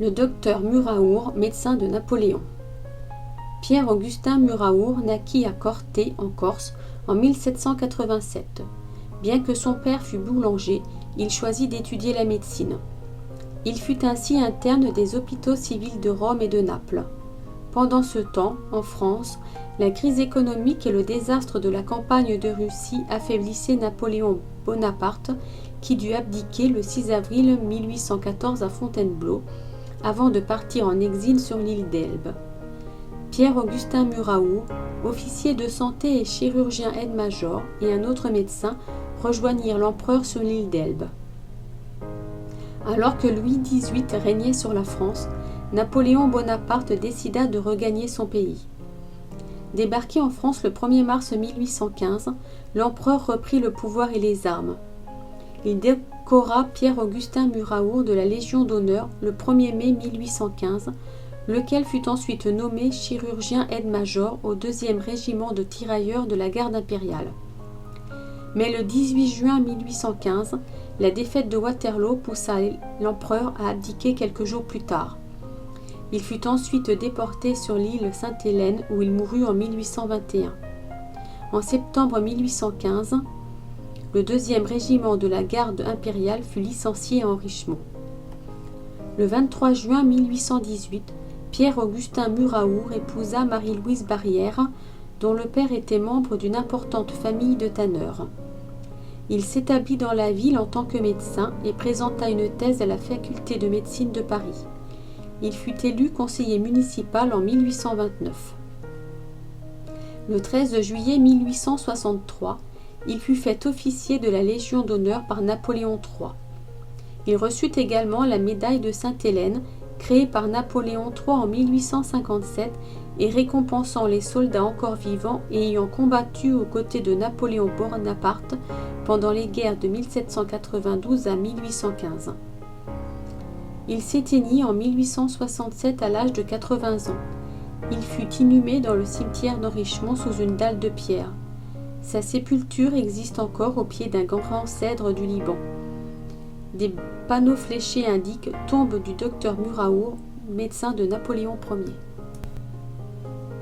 Le docteur Muraour, médecin de Napoléon. Pierre-Augustin Muraour naquit à Corté, en Corse, en 1787. Bien que son père fût boulanger, il choisit d'étudier la médecine. Il fut ainsi interne des hôpitaux civils de Rome et de Naples. Pendant ce temps, en France, la crise économique et le désastre de la campagne de Russie affaiblissaient Napoléon Bonaparte, qui dut abdiquer le 6 avril 1814 à Fontainebleau, avant de partir en exil sur l'île d'Elbe. Pierre-Augustin Muraour, officier de santé et chirurgien aide-major, et un autre médecin rejoignirent l'empereur sur l'île d'Elbe. Alors que Louis XVIII régnait sur la France, Napoléon Bonaparte décida de regagner son pays. Débarqué en France le 1er mars 1815, l'empereur reprit le pouvoir et les armes. Il décora Pierre-Augustin Muraour de la Légion d'honneur le 1er mai 1815, lequel fut ensuite nommé chirurgien aide-major au 2e régiment de tirailleurs de la garde impériale. Mais le 18 juin 1815, la défaite de Waterloo poussa l'empereur à abdiquer quelques jours plus tard. Il fut ensuite déporté sur l'île Sainte-Hélène où il mourut en 1821. En septembre 1815, le 2e régiment de la garde impériale fut licencié à Richemont. Le 23 juin 1818, Pierre-Augustin Muraour épousa Marie-Louise Barrière, dont le père était membre d'une importante famille de tanneurs. Il s'établit dans la ville en tant que médecin et présenta une thèse à la faculté de médecine de Paris. Il fut élu conseiller municipal en 1829. Le 13 juillet 1863, il fut fait officier de la Légion d'honneur par Napoléon III. Il reçut également la médaille de Sainte-Hélène, créée par Napoléon III en 1857 et récompensant les soldats encore vivants et ayant combattu aux côtés de Napoléon Bonaparte pendant les guerres de 1792 à 1815. Il s'éteignit en 1867 à l'âge de 80 ans. Il fut inhumé dans le cimetière d'Henrichemont sous une dalle de pierre. Sa sépulture existe encore au pied d'un grand cèdre du Liban. Des panneaux fléchés indiquent « Tombe du docteur Muraour, médecin de Napoléon Ier ».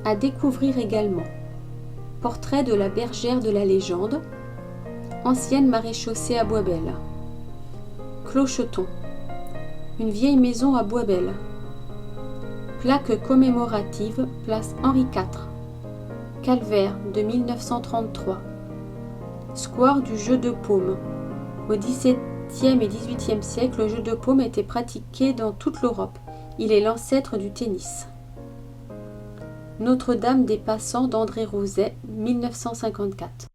À découvrir également: Portrait de la bergère de la légende, ancienne maréchaussée à Boisbel. Clocheton, une vieille maison à Boisbel. Plaque commémorative, place Henri IV. Calvaire de 1933. Square du jeu de paume. Au XVIIe et XVIIIe siècle, le jeu de paume était pratiqué dans toute l'Europe. Il est l'ancêtre du tennis. Notre-Dame des Passants d'André Rouzet, 1954.